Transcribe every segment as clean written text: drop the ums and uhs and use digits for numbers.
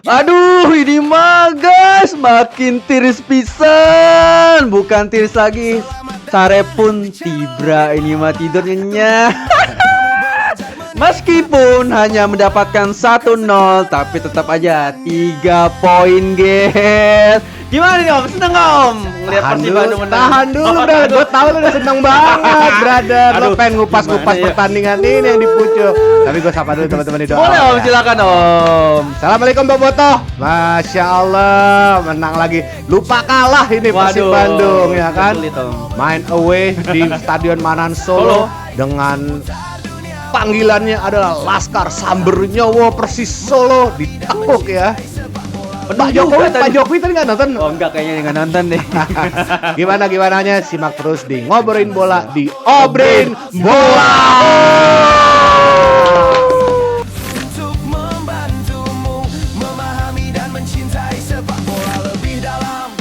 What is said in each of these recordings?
Aduh, ini mah guys, makin tiris pisan. Bukan tiris lagi, sare pun tibra ini mah tidur nyenyak. Meskipun hanya mendapatkan 1-0, tapi tetap aja 3 poin, guys. Gimana nih Om? Seneng gak Om? Ngeliat Persib Bandung menang. Tahan dulu dah, gue tahu lu udah seneng banget, brother. Lo Aduh, pengen ngupas-ngupas gimana ya? pertandingan ini yang di pucuk. Tapi gue sapa dulu teman-teman di doa. Boleh Om, ya. silakan Om. Assalamualaikum Bobotoh. Masya Allah, menang lagi. Lupa kalah ini Persib Waduh, Bandung ya kan. sulit, Om. Main away di Stadion Manan Solo dengan panggilannya adalah Laskar Samber Nyowo Persis Solo ditekuk ya. Pak Jokowi tadi nggak nonton? Oh enggak, kayaknya nggak nonton deh. Gimananya simak terus di ngobrolin bola di Obrin Bola. Untuk membantumu memahami dan mencintai sepak bola lebih dalam.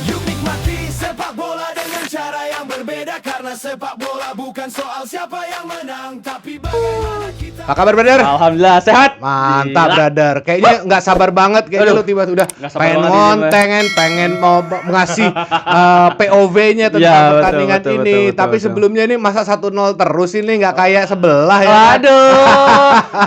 Yuk nikmati sepak bola dengan cara yang berbeda, karena sepak bola bukan soal siapa yang menang, tapi bagaimana kita. Apa kabar brother? Alhamdulillah sehat. Mantap Gila. brother. Kayaknya nggak sabar banget kayaknya Aduh. lu tiba udah Nggak sabar pengen banget ini, ngontengen, pengen mau ngasih POV-nya tentang Ya, betul, pertandingan betul, ini. betul, Tapi betul. sebelumnya ini masa 1-0 terus ini nggak kayak sebelah ya. kan? Aduh,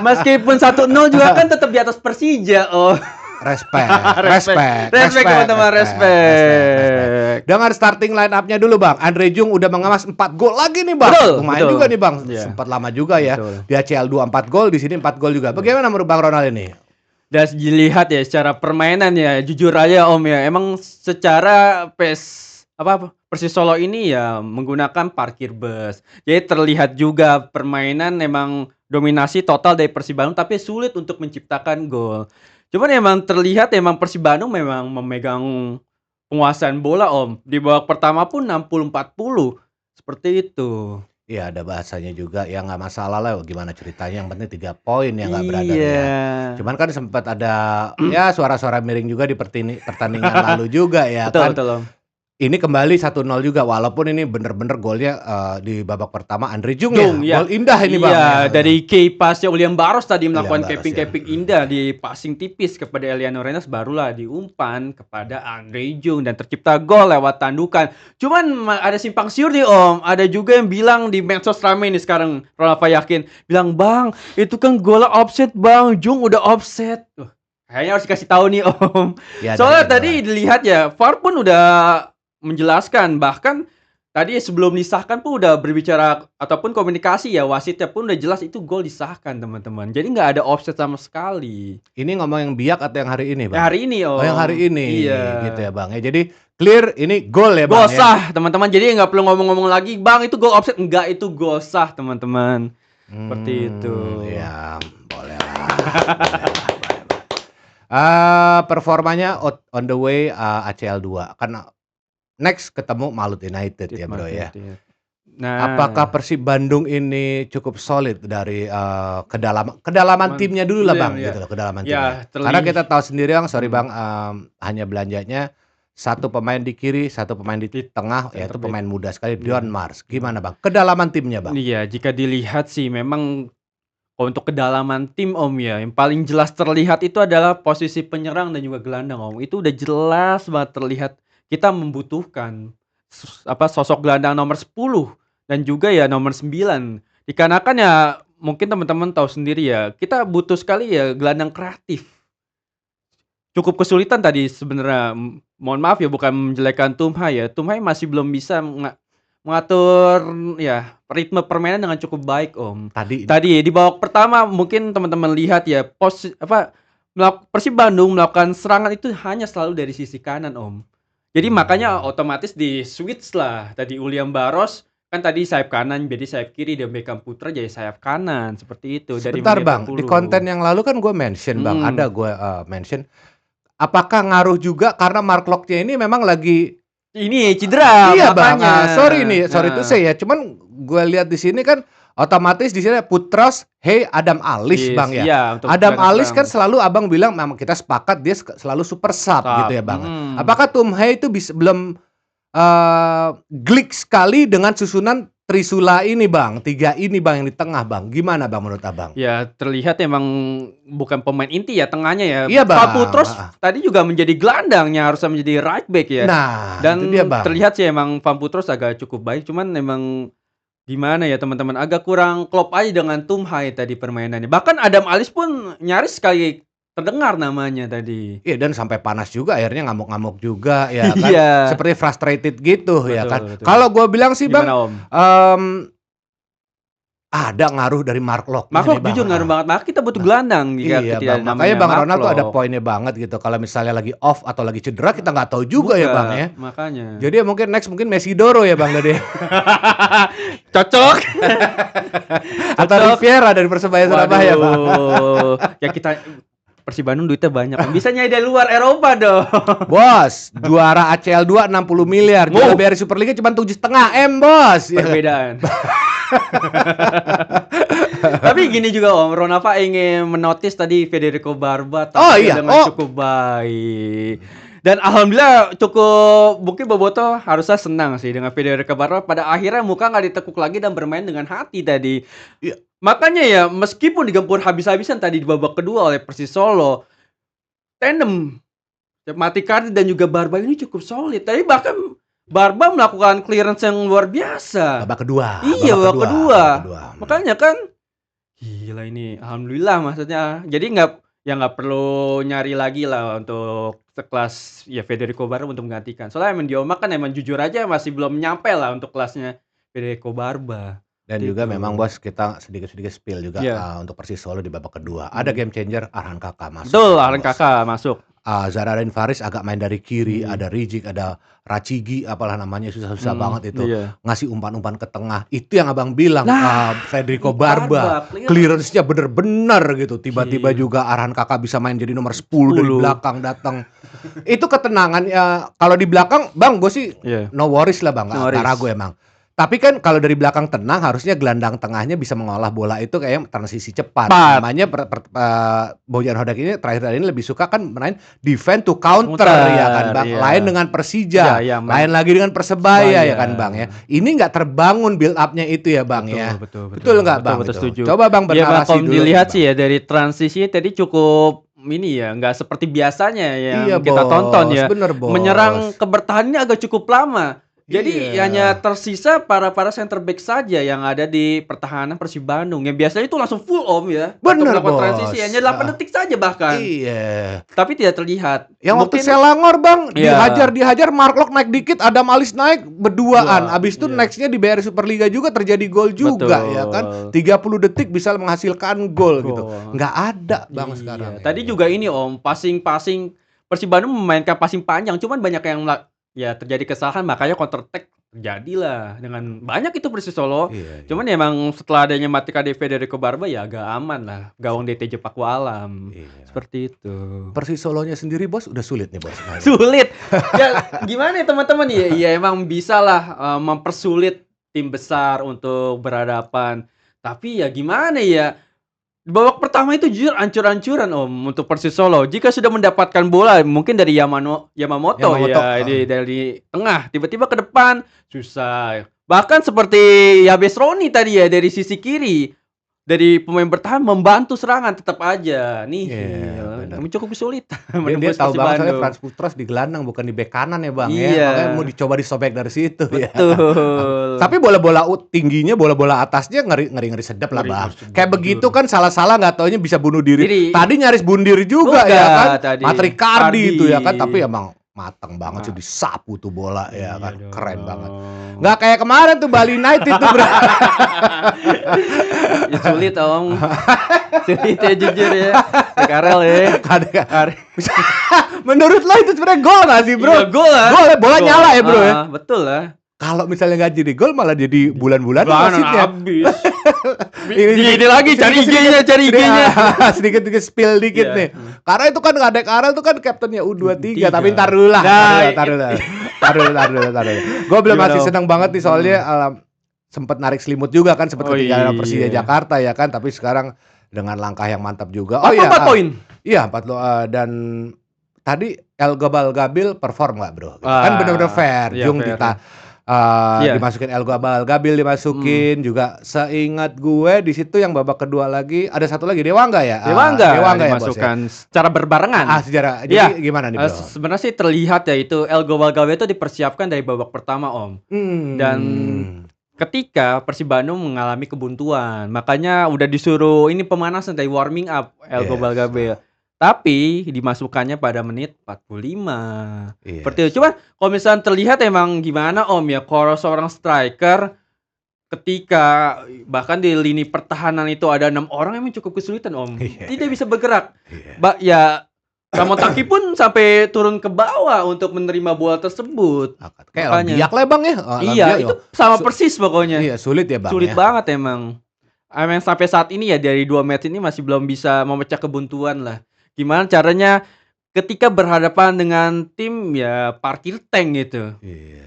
meskipun 1-0 juga kan tetap di atas Persija. Oh. Respect, Respect teman-teman, respect. Dengan starting line up-nya dulu Bang. Andre Jung udah mengemas 4 gol lagi nih Bang. Betul, Lumayan betul. juga nih Bang. Iya. Sempat lama juga ya. Betul. Di ACL 2 4 gol, di sini 4 gol juga. Bagaimana menurut Bang Ronald ini? Dan dilihat ya secara permainan ya, jujur aja Om ya, emang secara Persis Solo ini ya menggunakan parkir bus. Jadi terlihat juga permainan emang dominasi total dari Persib Bandung, tapi sulit untuk menciptakan gol. Cuman emang terlihat emang Persib Bandung memang memegang penguasaan bola Om. Di babak pertama pun 60-40 seperti itu. Iya ada bahasanya juga ya nggak masalah lah gimana ceritanya yang penting 3 poin ya nggak brother Iya. ya. Cuman kan sempat ada ya suara-suara miring juga di pertandingan lalu juga ya Betul, kan. betul Om. Ini kembali 1-0 juga walaupun ini bener-bener golnya di babak pertama Andre Jung ya. Jung, ya. Gol indah ini Bang. Iya, ya. dari key pass-nya William Barros tadi melakukan Barros, capping indah di passing tipis kepada Eliano Renas, barulah diumpan kepada Andre Jung dan tercipta gol lewat tandukan. Cuman ada simpang siur nih Om, ada juga yang bilang di medsos rame nih sekarang, Ronald Fayakin bilang, "Bang, itu kan golnya offset Bang, Jung udah offset." Kayaknya harus dikasih tahu nih Om. Ya, Soalnya dari tadi dilihat ya, VAR pun udah menjelaskan, bahkan tadi sebelum disahkan pun udah berbicara ataupun komunikasi ya, wasitnya pun udah jelas itu gol disahkan teman-teman. Jadi nggak ada offset sama sekali. Ini ngomong yang biak atau yang hari ini Bang? Ya hari ini Om. Oh yang hari ini Iya. gitu ya Bang ya. Jadi clear ini gol ya Gol Bang ya. sah teman-teman. Jadi nggak perlu ngomong-ngomong lagi, Bang itu gol offset. Enggak, itu gol sah teman-teman. Seperti itu. Ya, boleh lah. Performanya on the way ACL 2 karena next ketemu Malut United ya Bro ya. Nah, Apakah Persib Bandung ini cukup solid dari kedalaman timnya dulu lah Bang Iya. gitu loh, kedalaman Ya, timnya. Karena kita tahu sendiri Bang, sorry Hmm. Bang, hanya belanjanya satu pemain di kiri, satu pemain di tengah, yaitu Center pemain muda sekali Dion Mars. Gimana Bang? Kedalaman timnya Bang? Iya, jika dilihat sih memang untuk kedalaman tim Om ya, yang paling jelas terlihat itu adalah posisi penyerang dan juga gelandang Om. Itu udah jelas banget terlihat kita membutuhkan sosok gelandang nomor 10 dan juga ya nomor 9. Dikarenakan ya mungkin teman-teman tahu sendiri ya, kita butuh sekali ya gelandang kreatif. Cukup kesulitan tadi sebenarnya. Mohon maaf ya bukan menjelekkan Tumhai ya. Tumhai masih belum bisa mengatur ya ritme permainan dengan cukup baik Om. Tadi di babak pertama mungkin teman-teman lihat ya Persib Bandung melakukan serangan itu hanya selalu dari sisi kanan Om. Jadi makanya otomatis di switch lah tadi William Barros kan tadi sayap kanan jadi sayap kiri dan Beckham Putra jadi sayap kanan seperti itu. Sebentar dari Bang, menit di 20. konten yang lalu kan gue mention Bang, Hmm. ada gue mention. Apakah ngaruh juga karena Mark Locke-nya ini memang lagi Ini cedera iya Bang, makanya. sorry Nah. itu saya. Cuman gue lihat di sini kan otomatis di sini Putros, Adam Alis Yes, Bang ya. iya, untuk Adam gelandang Alis kan serang. selalu Abang bilang memang kita sepakat dia selalu super sub Sub, gitu ya Bang. mm. Apakah Tumhai itu belum glik sekali dengan susunan Trisula ini Bang, 3 ini Bang yang di tengah Bang. Gimana Bang menurut Abang? Ya terlihat emang bukan pemain inti ya tengahnya ya. Iya, Bang. Putros tadi juga menjadi gelandangnya, harusnya menjadi right back ya. Nah, Dan itu dia Bang. terlihat sih emang Van Putros agak cukup baik, cuman emang gimana ya teman-teman, agak kurang klop aja dengan Tumhai tadi permainannya. Bahkan Adam Alis pun nyaris sekali terdengar namanya tadi. Iya dan sampai panas juga akhirnya ngamuk-ngamuk juga ya kan. Iya. Seperti frustrated gitu ya Betul, kan. betul. Kalau gua bilang sih Bang, Gimana Om? ada ngaruh dari Mark Locke. Mark Locke jujur ngaruh banget. Maka kita butuh gelandang jika Iya tidak Bang, ada makanya namanya Bang Mark Ronald tuh ada Locke. poinnya banget gitu. Kalau misalnya lagi off atau lagi cedera kita nggak tahu juga ya Bang ya. Makanya. Jadi ya mungkin next mungkin Messi Doro ya Bang tadi. Cocok. Atau Riviera dari Persebaya Surabaya Bang. Waduh. Ya kita Persib Bandung duitnya banyak. Bisa nyari dari luar Eropa dong. Bos, juara ACL 2 60 miliar, juara BRI Superliga cuma 7,5 M bos. Perbedaan. Tapi gini juga Om, Ronaldo ingin menotis tadi Federico Barba dengan cukup baik. Dan alhamdulillah cukup mungkin Boboto harusnya senang sih dengan Federico Barba pada akhirnya muka nggak ditekuk lagi dan bermain dengan hati tadi. Iya. Makanya ya meskipun digempur habis-habisan tadi di babak kedua oleh Persis Solo, tandem Matikardi dan juga Barba ini cukup solid. Tadi bahkan Barba melakukan clearance yang luar biasa. Babak kedua. Iya, babak kedua. Makanya kan gila ini, alhamdulillah maksudnya. Jadi nggak perlu nyari lagi lah untuk sekelas ya Federico Barba untuk menggantikan. Soalnya emang Dioma kan emang jujur aja masih belum nyampe lah untuk kelasnya Federico Barba. Dan juga memang bos kita sedikit-sedikit spill juga untuk Persis Solo di babak kedua. Ada game changer Arhan Kakak masuk. Betul, Arhan Kakak masuk. Zahraddin Faris agak main dari kiri, ada Rizik, ada Racigi, apalah namanya susah-susah banget itu. Ngasih umpan-umpan ke tengah. Itu yang Abang bilang, Federico Barba clearance-nya bener-bener gitu. Tiba-tiba juga Arhan Kakak bisa main jadi nomor 10 dari belakang datang. Itu ketenangan ya. Kalau di belakang, Bang, gue sih no worries lah Bang, gak ragu emang. Tapi kan kalau dari belakang tenang harusnya gelandang tengahnya bisa mengolah bola itu kayak transisi cepat. Namanya Bojan Hodak ini terakhir ini lebih suka kan main defend to counter ya kan Bang. Lain dengan Persija, lain lagi dengan Persebaya ya kan Bang ya. Ini nggak terbangun build up-nya itu ya Bang ya. Betul nggak Bang? Betul, setuju. Coba Bang bernarasi kalau dulu. dilihat sih ya dari transisi tadi cukup ini ya, nggak seperti biasanya yang kita tonton ya. Bener, bos. Menyerang ke bertahannya agak cukup lama. Jadi hanya tersisa para center back saja yang ada di pertahanan Persib Bandung. Yang biasanya itu langsung full Om ya. Bener untuk melakukan bos. transisi hanya 8 detik saja bahkan. Iya. Tapi tidak terlihat. Yang waktu Selangor Bang dihajar Mark Locke naik dikit, Adam Alis naik berduaan. Abis itu nextnya di BRI Superliga juga terjadi gol juga ya kan. 30 detik bisa menghasilkan gol gitu. Nggak ada Bang sekarang. Tadi juga ini Om, passing Persib Bandung memainkan passing panjang, cuman banyak yang terjadi kesalahan makanya counter attack terjadilah dengan banyak itu Persis Solo. Cuman emang setelah adanya Matikardi Federico Barba ya agak aman lah gawang DTJ Paku Alam. Seperti itu. Persis Solonya sendiri bos udah sulit nih bos. Sulit. Ya gimana ya teman-teman ya? Ya emang bisa lah mempersulit tim besar untuk berhadapan. Tapi ya gimana ya? Di babak pertama itu jujur ancur-ancuran Om untuk Persis Solo. Jika sudah mendapatkan bola mungkin dari Yamamoto ya dari tengah tiba-tiba ke depan susah. Bahkan seperti Yabes Roni tadi ya dari sisi kiri. Dari pemain bertahan membantu serangan tetap aja nih. Cukup sulit. Dia tahu banget soalnya Franz Putros di gelandang bukan di bek kanan ya Bang ya. Makanya mau dicoba disobek dari situ ya. Tapi bola-bola tingginya, bola-bola atasnya ngeri sedap lah Bang. Kayak begitu kan salah-salah nggak taunya bisa bunuh diri. Tadi nyaris bunuh diri juga ya kan. Matikardi itu ya kan, tapi emang mateng banget sih disapu tuh bola ya kan. Keren banget. Nggak kayak kemarin tuh Bali United tuh bro. Ya sulit Om. Sulit ya jujur ya. Karel ya. Menurut lo itu sebenarnya gol nggak sih bro? Iya gol lah. Gol ya, bola nyala ya bro ya. Betul lah. Kalau misalnya nggak jadi gol malah jadi bulan-bulan wasitnya. Habis. Ini lagi cari IG-nya. Sedikit-sedikit spill dikit nih. Karena itu kan Kadek Arel tuh kan kaptennya U23, tapi ntar dulu lah. Taruh. Gue belum masih senang banget nih soalnya sempat narik selimut juga kan, sempat ketinggalan Persija Jakarta ya kan, tapi sekarang dengan langkah yang mantap juga. 4 poin. Iya, 4 dan tadi El Gobal Gabil perform nggak bro? Wah, Kan bener-bener fair. iya Jung fair, iya. dimasukin El Gobal Gabil dimasukin juga. Seingat gue di situ yang babak kedua lagi ada satu lagi Dewangga ya? Dewangga Dewangga ya bos ya. dimasukkan secara berbarengan. Sejarah. Iya. Jadi gimana nih bro? Sebenarnya sih terlihat ya itu El Gobal Gabil itu dipersiapkan dari babak pertama Om. Dan ketika Persib Bandung mengalami kebuntuan, makanya udah disuruh ini pemanasan dari warming up El Yes. Gobal Gabil. Tapi dimasukkannya pada menit 45. Yes. Seperti itu. Cuma kalau misalnya terlihat emang gimana Om ya, kalau seorang striker ketika bahkan di lini pertahanan itu ada 6 orang emang cukup kesulitan Om. Iya. Tidak bisa bergerak. Iya. Ya Ramon Taki pun sampai turun ke bawah untuk menerima bola tersebut. Kayak Makanya. Lambiak lah bang ya. Iya, Lambiak, itu sama persis pokoknya. Iya sulit ya bang. Sulit ya. banget emang. Emang sampai saat ini ya dari 2 match ini masih belum bisa memecah kebuntuan lah. Gimana caranya ketika berhadapan dengan tim ya parkir tank gitu. Iya.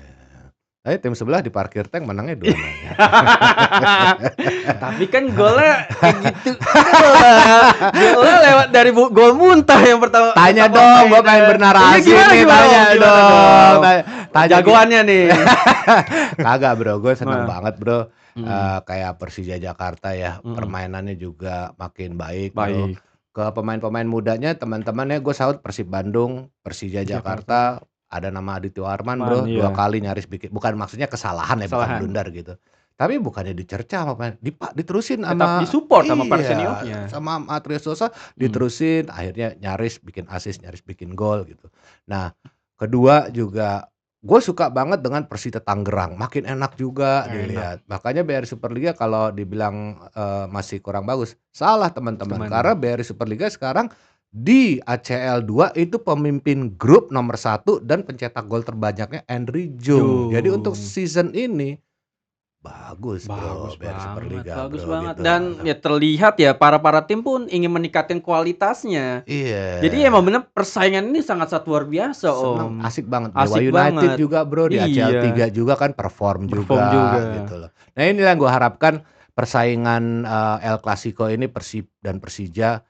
Tapi tim sebelah di parkir tank menangnya 2-0. Tapi kan golnya kayak gitu. Golnya lewat dari gol muntah yang pertama. Tanya dong, gua pengen bernarasi Iya, nih, tanya dong. Tanya Jagoannya nih. Kagak bro, gue seneng Nah. banget bro. Kayak Persija Jakarta ya, permainannya juga makin baik bro. Ke pemain-pemain mudanya teman-temannya gue salut Persib Bandung, Persija Jakarta, ada nama Aditya Warman bro, 2 kali nyaris bikin, bukan maksudnya kesalahan ya, bukan blunder gitu. Tapi bukannya dicerca sama diterusin Tetap sama disupport sama para seniornya. sama Atrio Sosa, diterusin akhirnya nyaris bikin assist, nyaris bikin gol gitu. Nah, kedua juga gue suka banget dengan Persita Tangerang, makin enak juga dilihat. Makanya BRI Superliga kalau dibilang masih kurang bagus, salah teman-teman. Karena BRI Superliga sekarang di ACL 2 itu pemimpin grup nomor 1 dan pencetak gol terbanyaknya Andri Jung. Jadi untuk season ini bagus bro, BRI Superliga bagus bro, banget. gitu. Dan ya terlihat ya para tim pun ingin meningkatkan kualitasnya. Iya. Jadi emang bener persaingan ini sangat luar biasa Om. Asik banget. Asik Dewa United banget. juga bro, di ACL 3 juga kan perform juga gitu loh. Nah ini yang gue harapkan persaingan El Clasico ini Persib dan Persija.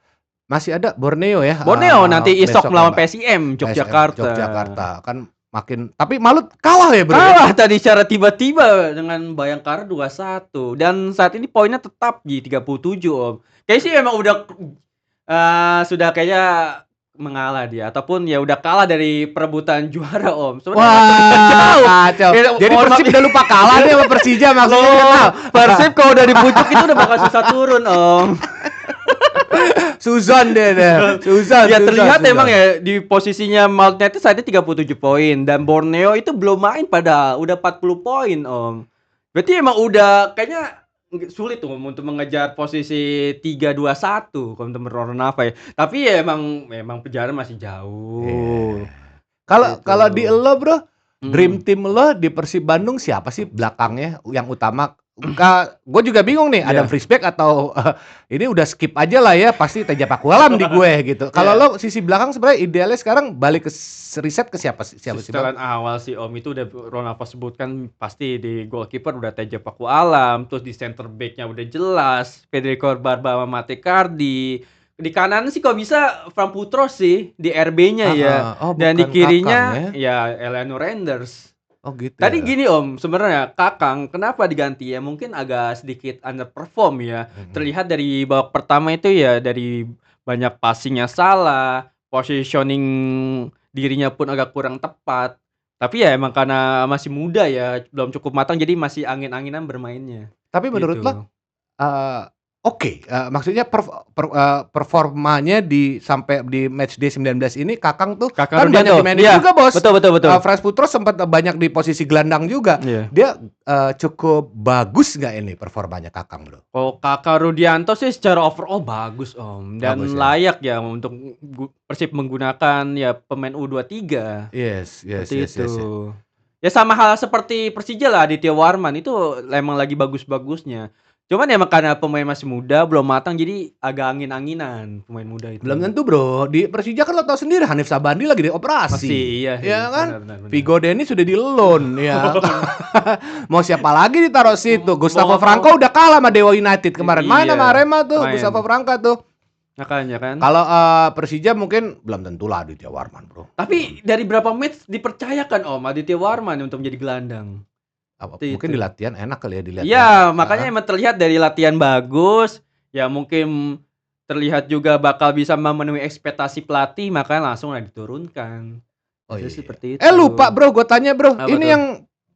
Masih ada Borneo ya. Borneo nanti besok esok melawan ya, Mbak. PSM Yogyakarta. Yogyakarta kan makin, tapi Malut kalah ya bro. Kalah tadi secara tiba-tiba dengan Bayangkara 2-1 dan saat ini poinnya tetap di 37 Om. Kayaknya sih emang udah sudah kayaknya mengalah dia ataupun ya udah kalah dari perebutan juara Om. Wah, kacau. Jadi Persib udah lupa kalah nih sama Persija maksudnya. Persib kalau udah di pucuk itu udah bakal susah turun Om. Suzon deh. Ya terlihat emang ya di posisinya Malut United saat ini 37 poin dan Borneo itu belum main padahal udah 40 poin Om. Berarti emang udah kayaknya sulit tuh untuk mengejar posisi 3-2-1 kalau untuk Ronaldo ya. Tapi ya emang perjalanan masih jauh. Kalau di lo bro, dream team lo di Persib Bandung siapa sih belakangnya yang utama? Gue juga bingung nih, Adam Friesbeck atau ini udah skip aja lah ya, pasti Teja Pakualam di gue gitu. Kalau lo sisi belakang sebenarnya idealnya sekarang balik ke riset ke siapa sih? Setelan awal sih Om itu udah Ronaldo sebutkan pasti di goalkeeper udah Teja Pakualam, terus di center back-nya udah jelas Federico Barba sama Matecardi. Di kanan sih kalau bisa Fran Putro sih di RB-nya ya. Dan di kirinya ya Eleanor Renders. Oh gitu. Tadi gini Om, sebenarnya Kakang kenapa diganti ya? Mungkin agak sedikit underperform ya. Terlihat dari babak pertama itu ya dari banyak passingnya salah, positioning dirinya pun agak kurang tepat. Tapi ya emang karena masih muda ya, belum cukup matang jadi masih angin-anginan bermainnya. Tapi menurut lo oke, maksudnya performanya sampai di match day 19 ini Kakang tuh kan banyak dimainin juga bos. Betul. Frans Putro sempat banyak di posisi gelandang juga. Dia cukup bagus nggak ini performanya Kakang bro? Oh Kakak Rudianto sih secara overall bagus Om dan Bagus, ya? layak ya untuk Persib menggunakan ya pemain U23. Yes. Ya sama hal seperti Persija lah, Aditya Warman itu emang lagi bagus-bagusnya. Cuman emang karena pemain masih muda, belum matang jadi agak angin-anginan pemain muda itu. Belum tentu bro, di Persija kan lo tau sendiri Hanif Sabandi lagi dioperasi. Masih, iya. Ya kan? Benar. Vigo Dennis sudah di loan ya. Mau siapa lagi ditaruh situ? Gustavo Franco udah kalah sama Dewa United kemarin. Main sama Arema tuh, Gustavo Franco tuh. Makanya kan. Kalau Persija mungkin belum tentulah Aditya Warman, Bro. Tapi dari berapa match dipercayakan Om Aditya Warman untuk menjadi gelandang? Mungkin Itu. di latihan enak kali ya dilihat. Iya, makanya emang terlihat dari latihan bagus, ya mungkin terlihat juga bakal bisa memenuhi ekspektasi pelatih, makanya langsung lah diturunkan. Oh, Itu iya. seperti itu. Lupa Bro, gue tanya Bro. Apa Ini tuh? yang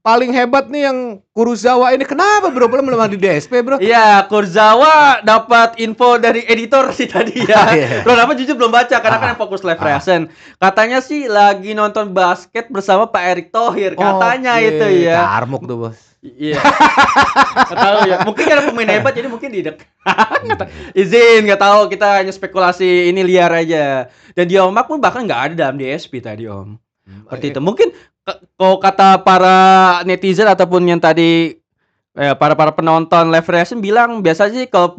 paling hebat nih yang Kurosawa ini kenapa Bro? Belum di DSP Bro. Iya, Kurzawa dapat info dari editor sih tadi ya. Iya. Kenapa jujur belum baca karena kan yang fokus live reaction. Katanya sih lagi nonton basket bersama Pak Erick Thohir, katanya Oke, itu ya. Carmuk tuh Bos. Iya. Nggak tahu ya. Mungkin karena pemain hebat jadi mungkin izin, nggak tahu, kita hanya spekulasi ini liar aja. Dan Diomak pun bahkan nggak ada dalam DSP tadi Om. Seperti itu. Mungkin kalau kata para netizen ataupun yang tadi para penonton live reaction bilang biasanya sih kalau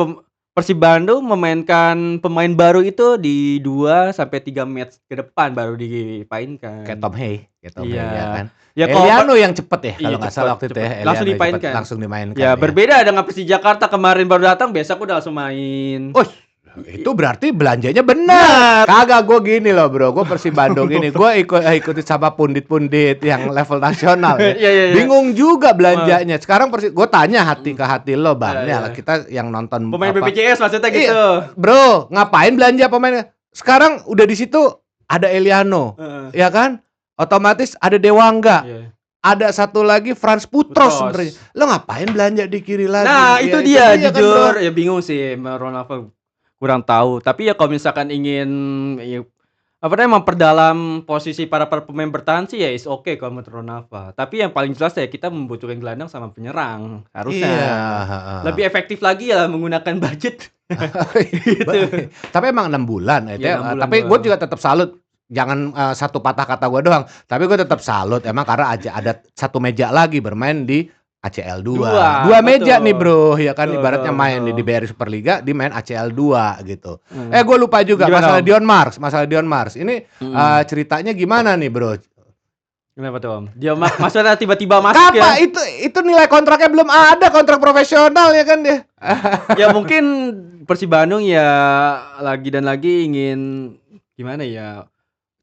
Persib Bandung memainkan pemain baru itu di 2 sampai 3 match ke depan baru dipainkan. Kayak Tom Hey ya kan. Ya Eliano yang cepet ya kalau Iya, nggak salah waktu itu ya. cepet. Langsung Eliano cepet, dimainkan. langsung dimainkan. Ya, berbeda dengan Persija Jakarta kemarin baru datang, besok udah langsung main. Oh, itu berarti belanjanya benar. Kagak, gue gini loh Bro, gue Persib Bandung ini, gue ikuti sama pundit-pundit yang level nasional ya. Iya. Bingung juga belanjanya. Sekarang Persib, gue tanya hati ke hati lo Bang, Iya. kita yang nonton Pemain apa. BPJS maksudnya gitu. Iya, Bro, ngapain belanja pemain? Sekarang udah di situ ada Eliano, ya kan? Otomatis ada Dewangga. Iya. Ada satu lagi Franz Putros Putros. sebenarnya. Lo ngapain belanja di kiri lagi? Nah, Ya, itu dia kan, jujur Bro. ya bingung sih Ronaldo, kurang tahu. Tapi ya kalau misalkan ingin memperdalam posisi para pemain bertahan sih ya is oke kalau menurut Ronaldo. Tapi yang paling jelas ya kita membutuhkan gelandang sama penyerang harusnya. Iya, Lebih efektif lagi ya menggunakan budget. Gitu. Tapi emang 6 bulan ya. Iya, 6 bulan Tapi gue doang. juga tetap salut. Jangan satu patah kata gue doang. Tapi gue tetap salut emang karena ada satu meja lagi bermain di ACL 2. Dua meja betul. nih Bro, ya kan Betul, ibaratnya main betul. di BRI Superliga, di main ACL 2 gitu. Gue lupa juga Gimana, masalah Dion Mars. Ini ceritanya gimana nih Bro? Kenapa tuh Om? Dia maksudnya tiba-tiba masuk Apa ya? itu nilai kontraknya belum ada, kontrak profesional ya kan dia. Ya mungkin Persib Bandung ya lagi ingin gimana ya?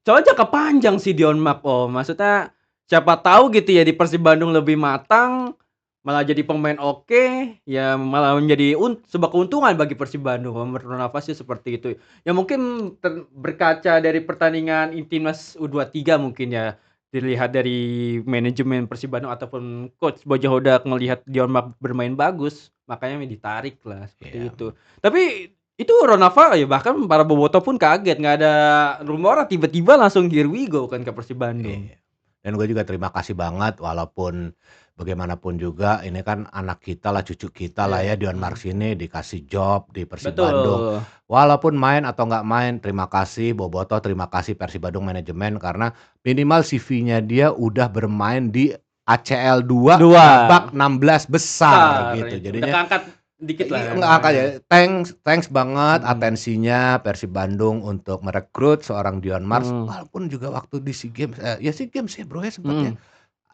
Soalnya jangka panjang sih Dion Mark Om. Maksudnya siapa tahu gitu ya di Persib Bandung lebih matang, malah jadi pemain oke, ya malah menjadi sebuah keuntungan bagi Persib Bandung. Menurut Nafas sih seperti itu. Ya mungkin berkaca dari pertandingan Timnas U23 mungkin ya. Dilihat dari manajemen Persib Bandung ataupun coach Bojo Hodak ngelihat Dion Mark bermain bagus, makanya ditarik lah seperti itu. Tapi itu Ronaldo ya bahkan para boboto pun kaget, nggak ada rumor tiba-tiba langsung here we go kan ke Persib Bandung. Iya. Dan gue juga terima kasih banget walaupun bagaimanapun juga ini kan anak kita lah, cucu kita lah ya, Dion Marks ini dikasih job di Persib Bandung. Walaupun main atau nggak main, terima kasih Boboto, terima kasih Persib Bandung manajemen karena minimal CV-nya dia udah bermain di ACL 2 babak 16 besar gitu. Jadinya udah keangkat dikit lah. Nggak angkat ya. Thanks banget atensinya Persib Bandung untuk merekrut seorang Dion Mars walaupun juga waktu di SEA Games SEA Games ya Bro ya sempatnya.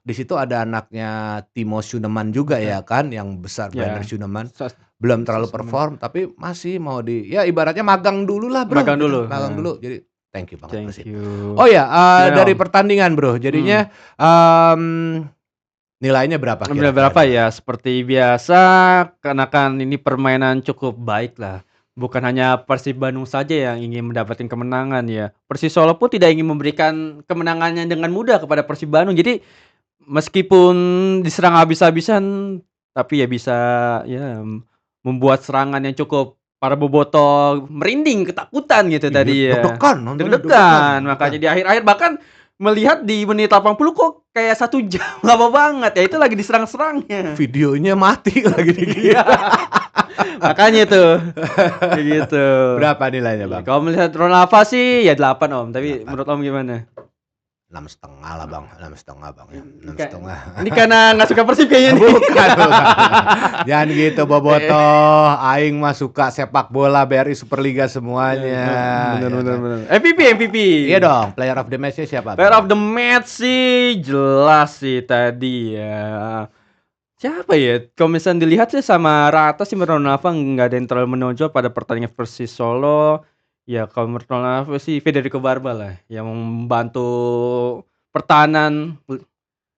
Di situ ada anaknya Timo Schuneman juga ya kan yang besar Brander Schuneman. Belum terlalu perform tapi masih mau ya ibaratnya magang dulu lah Bro. Magang dulu. Jadi thank you banget Persib. Oh ya dari pertandingan Bro. Jadinya nilainya berapa kira-kira? Berapa ya? Seperti biasa, karena kan ini permainan cukup baik lah. Bukan hanya Persib Bandung saja yang ingin mendapatkan kemenangan ya. Persis Solo pun tidak ingin memberikan kemenangannya dengan mudah kepada Persib Bandung. Jadi meskipun diserang habis-habisan, tapi ya bisa ya membuat serangan yang cukup para boboto merinding, ketakutan gitu tadi ya. Deg-degan. Makanya di akhir-akhir bahkan melihat di menit 80 kok kayak 1 jam lama banget ya, itu lagi diserang-serangnya. Videonya mati lagi dia. Makanya itu kayak gitu. Berapa nilainya Bang? Kalau melihat Ronaldo sih ya 8 Om, tapi 8. Menurut Om gimana? 6,5 lah Bang, 6,5 Bang ya. 6,5. Ini karena nggak suka Persib kayaknya nih. Bukan. Jangan gitu Boboto. Aing mah suka sepak bola BRI Superliga semuanya. Bener. MVP. Iya dong, player of the match-nya siapa? Player of the match sih jelas sih tadi ya. Siapa ya? Kalau misalnya dilihat sih sama rata sih Ronaldo nggak ada yang terlalu menonjol pada pertandingan Persis Solo. Ya kalau menurut Ronaldo sih Federico Barba lah, yang membantu pertahanan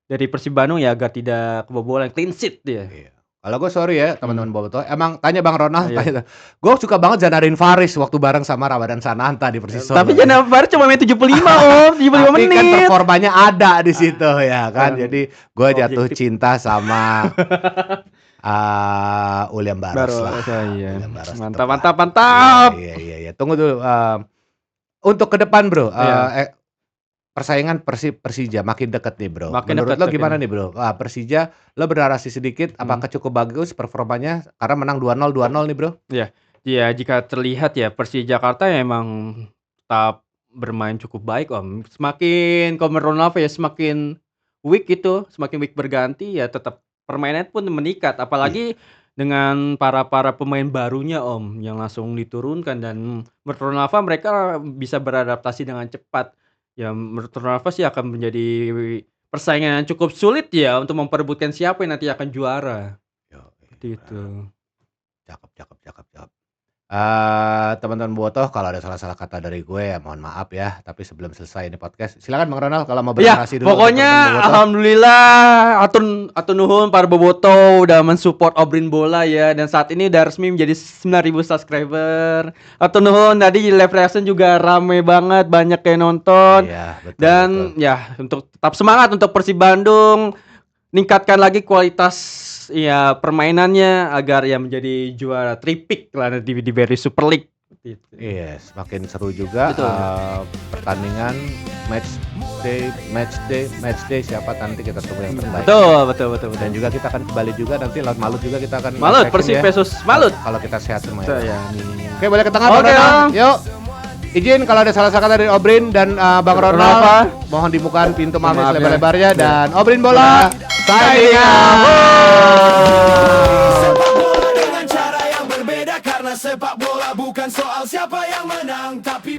dari Persib Bandung ya agar tidak kebobolan, clean sheet dia. Iya. Kalau gue sorry ya teman-teman Hmm. bobotoh, emang tanya Bang Ronald, Iya. tanya. Gue suka banget Zanarin Faris waktu bareng sama Ramadan Sananta di Persisolo. Tapi Jana Baru cuma main 75 Om, 75 Tapi kan menit. performanya ada di situ ya kan. Ah, Jadi gue jatuh objektif. cinta sama William Barros lah. Iya. William Barros Mantap, tetap mantap, lah. mantap. Iya. Tunggu dulu. Untuk ke depan bro, Iya. persaingan Persija makin deket nih bro. Makin Menurut deket, lo makin gimana nih bro? Persija, lo bernarasi sedikit, apakah cukup bagus performanya? Karena menang 2-0 nih bro. Ya, jika terlihat ya Persija Jakarta memang tetap bermain cukup baik Om. Semakin Komen Ronaldo ya semakin week berganti ya tetap permainan pun meningkat. Apalagi dengan para pemain barunya Om yang langsung diturunkan dan menurut Ronaldo mereka bisa beradaptasi dengan cepat. Ya menurut Ronaldo sih akan menjadi persaingan yang cukup sulit ya untuk memperebutkan siapa yang nanti akan juara. Seperti itu. Cakep. Teman-teman botoh, kalau ada salah-salah kata dari gue ya mohon maaf ya. Tapi sebelum selesai ini podcast, silakan Bang Ronald kalau mau Ya, bernarasi dulu. pokoknya untuk teman-teman bobotoh. alhamdulillah atur nuhun para boboto udah mensupport Obrin Bola ya dan saat ini udah resmi menjadi 9.000 subscriber. Atur nuhun tadi live reaction juga rame banget, banyak yang nonton. Iya, betul, Dan betul. ya untuk tetap semangat untuk Persib Bandung, ningkatkan lagi kualitas ya permainannya agar ya menjadi juara tripik lah di BRI Super League. Gitu. Iya, semakin seru juga Betul. pertandingan match day siapa nanti kita tunggu yang terbaik. Betul. Dan juga kita akan kembali juga nanti lawan Malut juga kita akan Malut checkin Persib ya. versus Malut. Kalau kita sehat semua Betul ya. ya nih. Oke, boleh ke tengah Oke, Bang Ronald. Om. Yuk. Izin kalau ada salah kata dari Obrin dan Bang Ronald. Ronald, mohon dibukakan pintu maaf Maaf ya. selebar-lebarnya Ya. dan Obrin Bola signing Sepak bola dengan cara yang berbeda karena sepak bola bukan soal siapa yang menang tapi